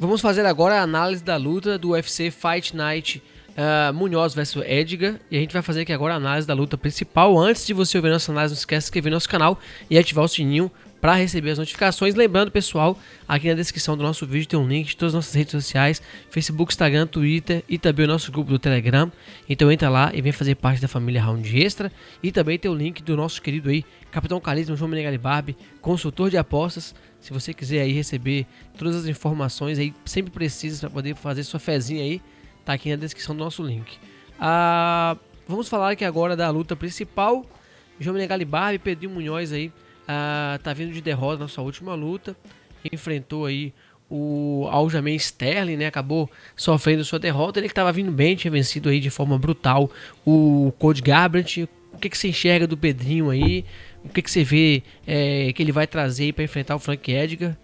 Vamos fazer agora a análise da luta do UFC Fight Night Munhoz vs Edgar. E a gente vai fazer aqui agora a análise da luta principal. Antes de você ouvir nossa análise, não esquece de se inscrever no nosso canal e ativar o sininho para receber as notificações. Lembrando, pessoal, aqui na descrição do nosso vídeo tem um link de todas as nossas redes sociais, Facebook, Instagram, Twitter e também o nosso grupo do Telegram. Então entra lá e vem fazer parte da família Round Extra. E também tem o link do nosso querido aí, Capitão Carisma, João Menegali Barbi, consultor de apostas. Se você quiser aí receber todas as informações aí sempre precisas para poder fazer sua fezinha aí, tá aqui na descrição do nosso link. Vamos falar aqui agora da luta principal. João Menegali Barbi, Pedrinho Munhoz aí, tá vindo de derrota na sua última luta. Enfrentou aí o Aljamain Sterling, né? Acabou sofrendo sua derrota. Ele que estava vindo bem, tinha vencido aí de forma brutal o Cody Garbrandt. O que você enxerga do Pedrinho aí? O que você vê que ele vai trazer para enfrentar o Frank Edgar?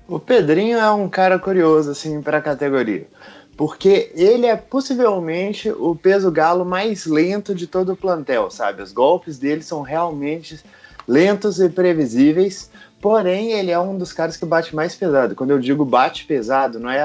O Pedrinho é um cara curioso assim para a categoria, porque ele é possivelmente o peso galo mais lento de todo o plantel, sabe? Os golpes dele são realmente lentos e previsíveis, porém ele é um dos caras que bate mais pesado. Quando eu digo bate pesado, não é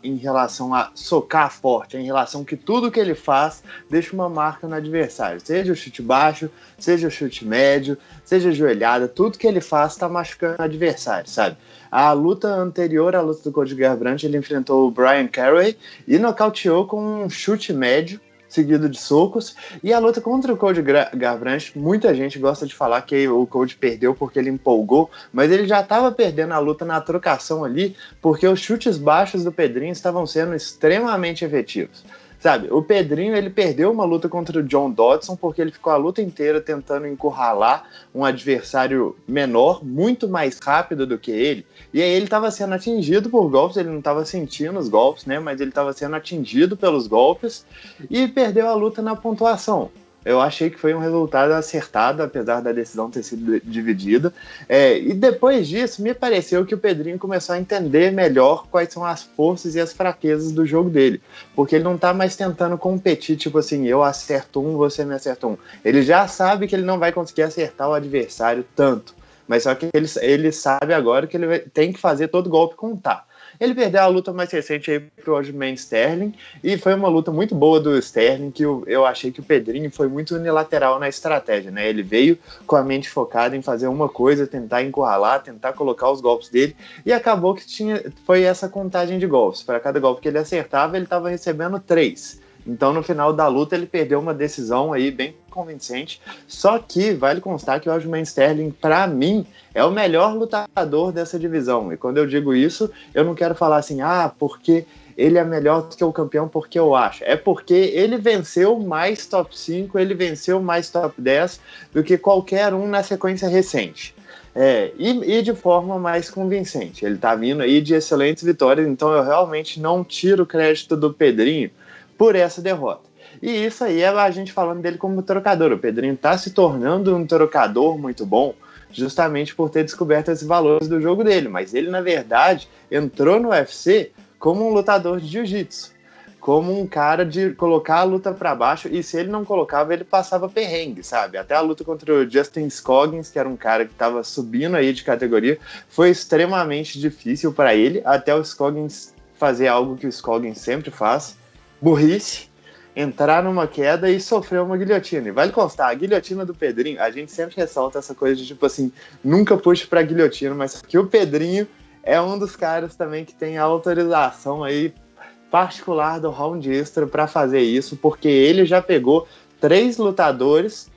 em relação a socar forte, é em relação que tudo que ele faz deixa uma marca no adversário. Seja o chute baixo, seja o chute médio, seja a joelhada, tudo que ele faz está machucando o adversário, sabe? A luta anterior à luta do Cody Garbrandt, ele enfrentou o Bryan Caraway e nocauteou com um chute médio, seguido de socos. E a luta contra o Cody Garbrandt, muita gente gosta de falar que o Cody perdeu porque ele empolgou, mas ele já estava perdendo a luta na trocação ali, porque os chutes baixos do Pedrinho estavam sendo extremamente efetivos. Sabe, o Pedrinho, ele perdeu uma luta contra o John Dodson porque ele ficou a luta inteira tentando encurralar um adversário menor, muito mais rápido do que ele, e aí ele estava sendo atingido por golpes, ele não estava sentindo os golpes, né, mas ele estava sendo atingido pelos golpes e perdeu a luta na pontuação. Eu achei que foi um resultado acertado, apesar da decisão ter sido dividida. E depois disso, me pareceu que o Pedrinho começou a entender melhor quais são as forças e as fraquezas do jogo dele. Porque ele não tá mais tentando competir, tipo assim, eu acerto um, você me acerta um. Ele já sabe que ele não vai conseguir acertar o adversário tanto. Mas só que ele sabe agora que ele tem que fazer todo golpe contar. Ele perdeu a luta mais recente aí pro Aljamain Sterling, e foi uma luta muito boa do Sterling, que eu achei que o Pedrinho foi muito unilateral na estratégia, né? Ele veio com a mente focada em fazer uma coisa, tentar encurralar, tentar colocar os golpes dele, e acabou que foi essa contagem de golpes. Para cada golpe que ele acertava, ele estava recebendo 3. Então, no final da luta, ele perdeu uma decisão aí bem convincente. Só que vale constar que o Aljamain Sterling, para mim, é o melhor lutador dessa divisão. E quando eu digo isso, eu não quero falar assim, porque ele é melhor do que o campeão porque eu acho. É porque ele venceu mais top 5, ele venceu mais top 10 do que qualquer um na sequência recente. E de forma mais convincente. Ele tá vindo aí de excelentes vitórias, então eu realmente não tiro o crédito do Pedrinho por essa derrota. E isso aí é a gente falando dele como trocador. O Pedrinho tá se tornando um trocador muito bom, justamente por ter descoberto esses valores do jogo dele. Mas ele, na verdade, entrou no UFC como um lutador de jiu-jitsu, como um cara de colocar a luta para baixo, e se ele não colocava, ele passava perrengue, sabe? Até a luta contra o Justin Scoggins, que era um cara que estava subindo aí de categoria, foi extremamente difícil para ele, até o Scoggins fazer algo que o Scoggins sempre faz, burrice, entrar numa queda e sofrer uma guilhotina. E vale constar, a guilhotina do Pedrinho, a gente sempre ressalta essa coisa de tipo assim, nunca puxe pra guilhotina, mas que o Pedrinho é um dos caras também que tem a autorização aí particular do Round Extra para fazer isso, porque ele já pegou 3 lutadores,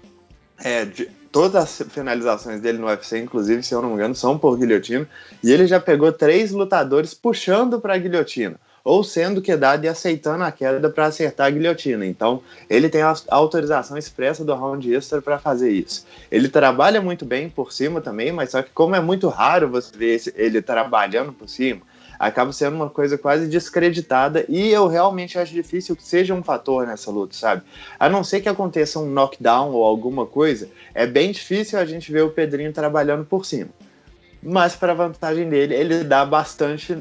todas as finalizações dele no UFC, inclusive, se eu não me engano, são por guilhotina, e ele já pegou 3 lutadores puxando pra guilhotina, ou sendo quedado e aceitando a queda para acertar a guilhotina. Então, ele tem a autorização expressa do Round Extra para fazer isso. Ele trabalha muito bem por cima também, mas só que como é muito raro você ver ele trabalhando por cima, acaba sendo uma coisa quase descreditada, e eu realmente acho difícil que seja um fator nessa luta, sabe? A não ser que aconteça um knockdown ou alguma coisa, é bem difícil a gente ver o Pedrinho trabalhando por cima. Mas para a vantagem dele, ele dá bastante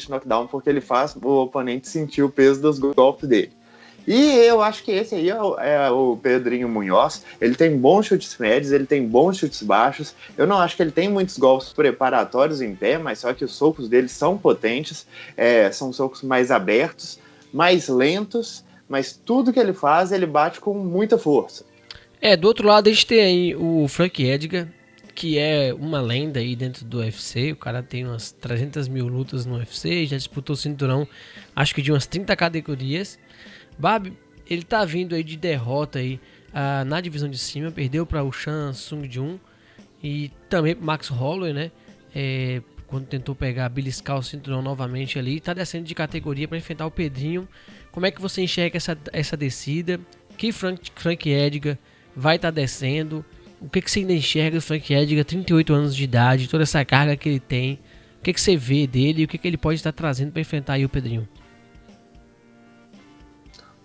knockdown, porque ele faz o oponente sentir o peso dos golpes dele. E eu acho que esse aí é o Pedrinho Munhoz. Ele tem bons chutes médios, ele tem bons chutes baixos. Eu não acho que ele tem muitos golpes preparatórios em pé, mas só que os socos dele são potentes, são socos mais abertos, mais lentos, mas tudo que ele faz, ele bate com muita força. Do outro lado a gente tem aí o Frank Edgar, que é uma lenda aí dentro do UFC. O cara tem umas 300 mil lutas no UFC, já disputou o cinturão, acho que de umas 30 categorias. Bab, ele tá vindo aí de derrota aí na divisão de cima, perdeu para o Chan Sung Jung e também pro Max Holloway, né? Quando tentou beliscar o cinturão novamente ali, tá descendo de categoria para enfrentar o Pedrinho. Como é que você enxerga essa descida? Que Frank Edgar vai estar descendo? O que você ainda enxerga do Frank Edgar, 38 anos de idade, toda essa carga que ele tem? O que você vê dele e o que ele pode estar trazendo para enfrentar aí o Pedrinho?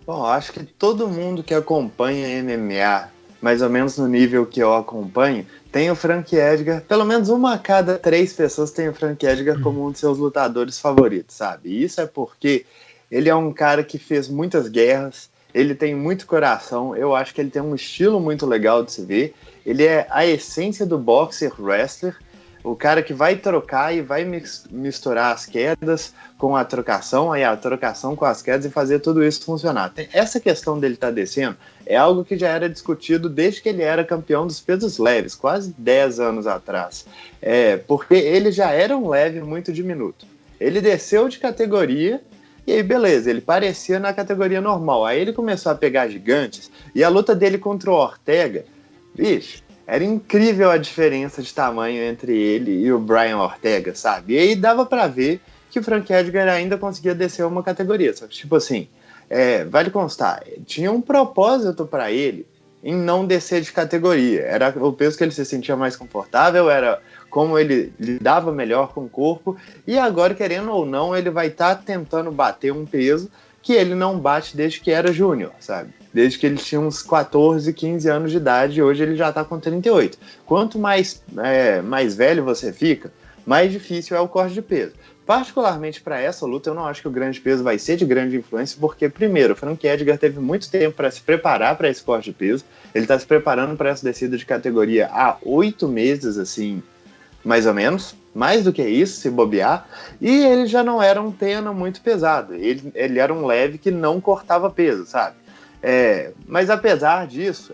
Bom, acho que todo mundo que acompanha MMA, mais ou menos no nível que eu acompanho, tem o Frank Edgar, pelo menos uma a cada 3 pessoas tem o Frank Edgar como um de seus lutadores favoritos, sabe? E isso é porque ele é um cara que fez muitas guerras, ele tem muito coração, eu acho que ele tem um estilo muito legal de se ver, ele é a essência do boxer wrestler, o cara que vai trocar e vai misturar as quedas com a trocação, aí a trocação com as quedas e fazer tudo isso funcionar. Essa questão dele estar descendo é algo que já era discutido desde que ele era campeão dos pesos leves, quase 10 anos atrás. Porque ele já era um leve muito diminuto. Ele desceu de categoria e aí beleza, ele parecia na categoria normal. Aí ele começou a pegar gigantes e a luta dele contra o Ortega, bicho, era incrível a diferença de tamanho entre ele e o Brian Ortega, sabe? E aí dava pra ver que o Frank Edgar ainda conseguia descer uma categoria. Só que, tipo assim, vale constar, tinha um propósito pra ele em não descer de categoria. Era o peso que ele se sentia mais confortável, era como ele lidava melhor com o corpo. E agora, querendo ou não, ele vai estar tentando bater um peso que ele não bate desde que era júnior, sabe? Desde que ele tinha uns 14, 15 anos de idade, e hoje ele já está com 38. Quanto mais velho você fica, mais difícil é o corte de peso. Particularmente para essa luta, eu não acho que o grande peso vai ser de grande influência, porque, primeiro, o Frank Edgar teve muito tempo para se preparar para esse corte de peso. Ele está se preparando para essa descida de categoria há 8 meses, assim, mais ou menos, mais do que isso, se bobear, e ele já não era um pena muito pesado, ele era um leve que não cortava peso, sabe? Mas apesar disso,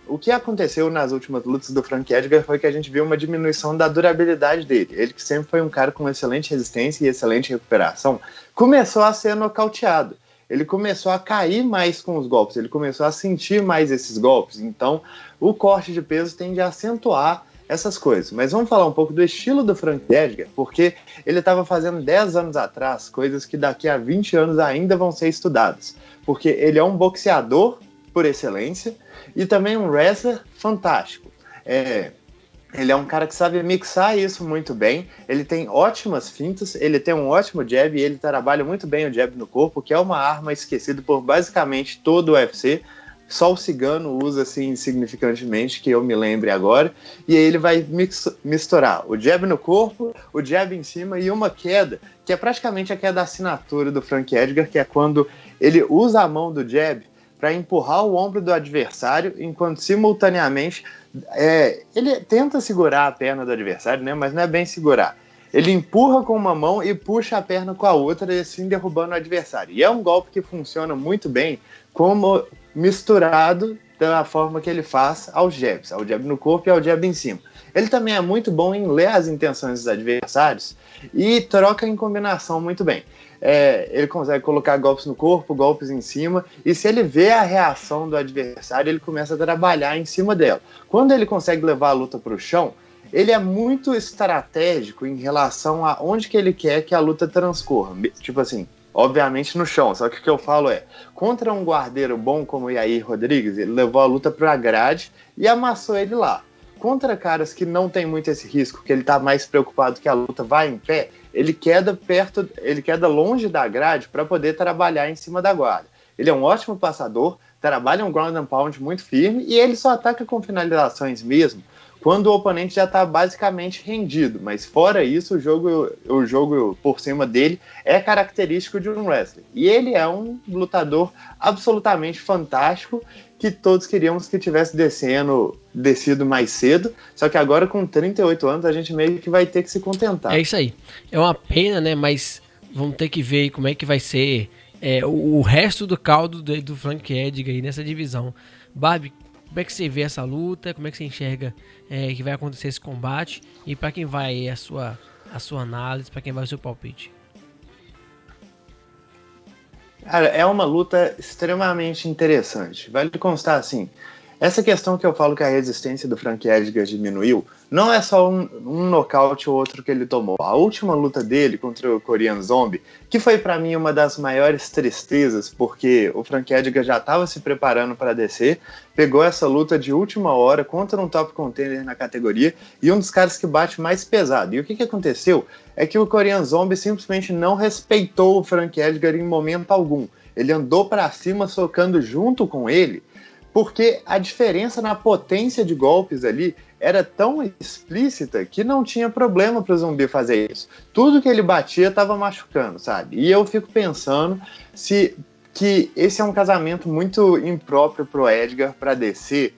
o que aconteceu nas últimas lutas do Frank Edgar foi que a gente viu uma diminuição da durabilidade dele. Ele, que sempre foi um cara com excelente resistência e excelente recuperação, começou a ser nocauteado. Ele começou a cair mais com os golpes, ele começou a sentir mais esses golpes. Então, o corte de peso tende a acentuar essas coisas. Mas vamos falar um pouco do estilo do Frank Edgar, porque ele estava fazendo 10 anos atrás coisas que daqui a 20 anos ainda vão ser estudadas. Porque ele é um boxeador por excelência e também um wrestler fantástico. Ele é um cara que sabe mixar isso muito bem, ele tem ótimas fintas, ele tem um ótimo jab e ele trabalha muito bem o jab no corpo, que é uma arma esquecida por basicamente todo o UFC. Só o Cigano usa assim insignificantemente, que eu me lembre agora, e aí ele vai misturar o jab no corpo, o jab em cima e uma queda, que é praticamente a queda assinatura do Frank Edgar, que é quando ele usa a mão do jab para empurrar o ombro do adversário, enquanto simultaneamente ele tenta segurar a perna do adversário, né, mas não é bem segurar. Ele empurra com uma mão e puxa a perna com a outra, e assim derrubando o adversário. E é um golpe que funciona muito bem como misturado da forma que ele faz aos jabs, ao jab no corpo e ao jab em cima. Ele também é muito bom em ler as intenções dos adversários e troca em combinação muito bem. Ele consegue colocar golpes no corpo, golpes em cima, e se ele vê a reação do adversário, ele começa a trabalhar em cima dela. Quando ele consegue levar a luta para o chão, ele é muito estratégico em relação a onde que ele quer que a luta transcorra. Tipo assim, obviamente no chão, só que o que eu falo contra um guardeiro bom como o Yair Rodrigues, ele levou a luta para a grade e amassou ele lá. Contra caras que não tem muito esse risco, que ele tá mais preocupado que a luta vai em pé, ele queda longe da grade para poder trabalhar em cima da guarda. Ele é um ótimo passador, trabalha um ground and pound muito firme e ele só ataca com finalizações mesmo quando o oponente já está basicamente rendido. Mas fora isso, o jogo por cima dele é característico de um wrestler. E ele é um lutador absolutamente fantástico, que todos queríamos que tivesse descido mais cedo, só que agora com 38 anos a gente meio que vai ter que se contentar. É isso aí. É uma pena, né? Mas vamos ter que ver como é que vai ser o resto do caldo do Frank Edgar aí nessa divisão. Barbie, como é que você vê essa luta? Como é que você enxerga que vai acontecer esse combate? E para quem vai a sua análise, para quem vai o seu palpite? Cara, é uma luta extremamente interessante. Vale constar assim, essa questão que eu falo que a resistência do Frank Edgar diminuiu, não é só um nocaute ou outro que ele tomou. A última luta dele contra o Korean Zombie, que foi pra mim uma das maiores tristezas, porque o Frank Edgar já estava se preparando para descer, pegou essa luta de última hora contra um top contender na categoria e um dos caras que bate mais pesado. E o que aconteceu? É que o Korean Zombie simplesmente não respeitou o Frank Edgar em momento algum. Ele andou para cima socando junto com ele, porque a diferença na potência de golpes ali era tão explícita que não tinha problema para o Zumbi fazer isso. Tudo que ele batia estava machucando, sabe? E eu fico pensando que esse é um casamento muito impróprio para o Edgar para descer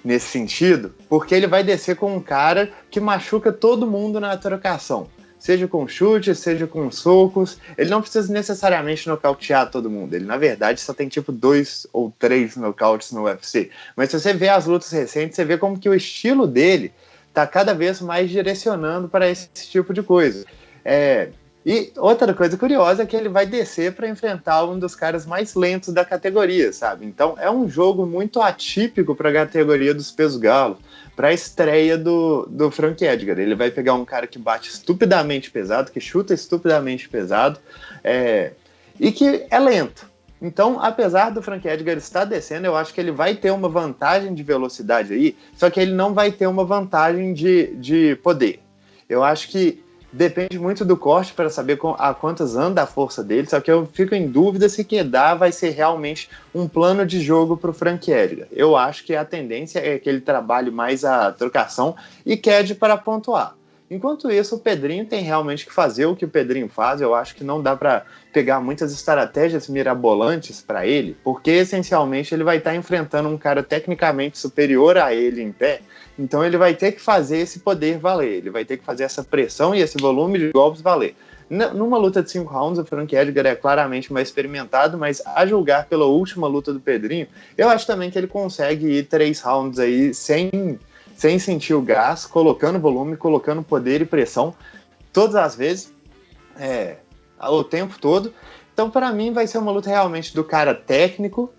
nesse sentido, porque ele vai descer com um cara que machuca todo mundo na trocação. Seja com chutes, seja com socos. Ele não precisa necessariamente nocautear todo mundo. Ele, na verdade, só tem tipo 2 ou 3 nocautes no UFC. Mas se você vê as lutas recentes, você vê como que o estilo dele tá cada vez mais direcionando para esse tipo de coisa. E outra coisa curiosa é que ele vai descer para enfrentar um dos caras mais lentos da categoria, sabe? Então é um jogo muito atípico para a categoria dos pesos galos, para a estreia do Frank Edgar. Ele vai pegar um cara que bate estupidamente pesado, que chuta estupidamente pesado, e que é lento. Então, apesar do Frank Edgar estar descendo, eu acho que ele vai ter uma vantagem de velocidade aí, só que ele não vai ter uma vantagem de poder. Eu acho que depende muito do corte para saber a quantas anda a força dele, só que eu fico em dúvida se Kedar vai ser realmente um plano de jogo para o Frank Edgar. Eu acho que a tendência é que ele trabalhe mais a trocação e quede para pontuar. Enquanto isso, o Pedrinho tem realmente que fazer o que o Pedrinho faz. Eu acho que não dá para pegar muitas estratégias mirabolantes para ele, porque essencialmente ele vai estar enfrentando um cara tecnicamente superior a ele em pé. Então ele vai ter que fazer esse poder valer, ele vai ter que fazer essa pressão e esse volume de golpes valer. Numa luta de 5 rounds, o Frank Edgar é claramente mais experimentado, mas a julgar pela última luta do Pedrinho, eu acho também que ele consegue ir 3 rounds aí sem sentir o gás, colocando volume, colocando poder e pressão todas as vezes, o tempo todo. Então para mim vai ser uma luta realmente do cara técnico,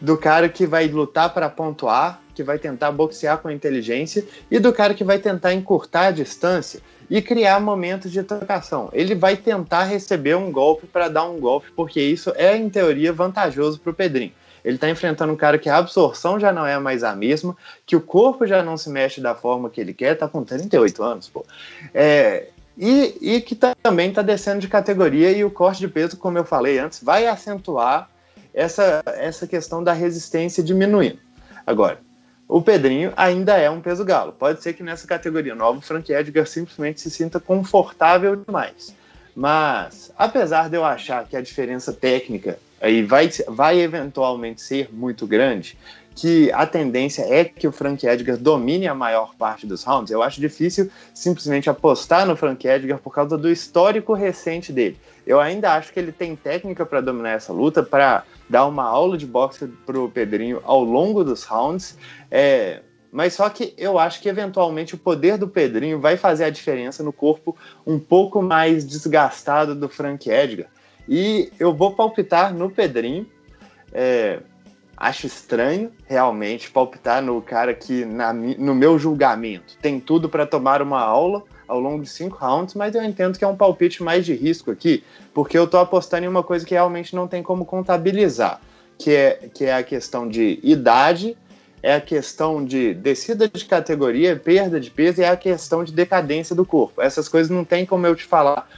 do cara que vai lutar para pontuar, que vai tentar boxear com inteligência, e do cara que vai tentar encurtar a distância e criar momentos de trocação. Ele vai tentar receber um golpe para dar um golpe, porque isso é, em teoria, vantajoso para o Pedrinho. Ele está enfrentando um cara que a absorção já não é mais a mesma, que o corpo já não se mexe da forma que ele quer, tá com 38 anos, pô. E que também está descendo de categoria, e o corte de peso, como eu falei antes, vai acentuar essa questão da resistência diminuindo. Agora, o Pedrinho ainda é um peso galo. Pode ser que nessa categoria nova o Frank Edgar simplesmente se sinta confortável demais. Mas, apesar de eu achar que a diferença técnica aí vai eventualmente ser muito grande, que a tendência é que o Frank Edgar domine a maior parte dos rounds, eu acho difícil simplesmente apostar no Frank Edgar por causa do histórico recente dele. Eu ainda acho que ele tem técnica para dominar essa luta, para dar uma aula de boxe pro Pedrinho ao longo dos rounds, mas só que eu acho que eventualmente o poder do Pedrinho vai fazer a diferença no corpo um pouco mais desgastado do Frank Edgar. E eu vou palpitar no Pedrinho. Acho estranho, realmente, palpitar no cara que, no meu julgamento, tem tudo para tomar uma aula ao longo de 5 rounds, mas eu entendo que é um palpite mais de risco aqui, porque eu tô apostando em uma coisa que realmente não tem como contabilizar, que é a questão de idade, é a questão de descida de categoria, perda de peso, e é a questão de decadência do corpo. Essas coisas não tem como eu te falar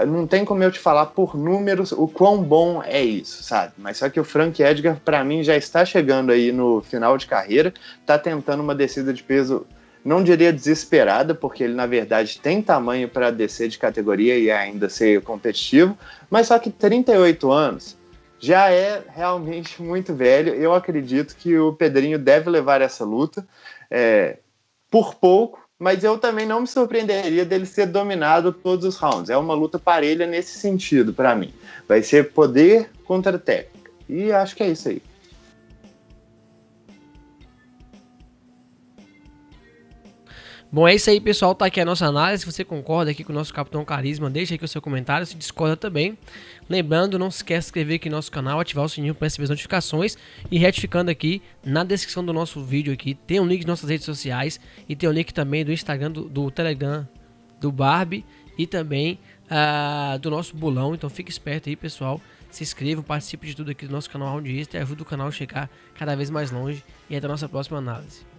Não tem como eu te falar por números o quão bom é isso, sabe? Mas só que o Frank Edgar, para mim, já está chegando aí no final de carreira, tá tentando uma descida de peso, não diria desesperada, porque ele, na verdade, tem tamanho para descer de categoria e ainda ser competitivo, mas só que 38 anos já é realmente muito velho. Eu acredito que o Pedrinho deve levar essa luta por pouco, mas eu também não me surpreenderia dele ser dominado todos os rounds. É uma luta parelha nesse sentido, para mim. Vai ser poder contra técnica. E acho que é isso aí. Bom, é isso aí, pessoal. Tá aqui a nossa análise. Se você concorda aqui com o nosso Capitão Carisma, deixa aqui o seu comentário. Se discorda também. Lembrando, não se esqueça de se inscrever aqui no nosso canal, ativar o sininho para receber as notificações. E retificando aqui, na descrição do nosso vídeo aqui, tem um link de nossas redes sociais. E tem um link também do Instagram, do Telegram, do Barbie. E também do nosso bolão. Então fique esperto aí, pessoal. Se inscrevam, participe de tudo aqui do nosso canal Round Extra e ajude o canal a chegar cada vez mais longe. E até a nossa próxima análise.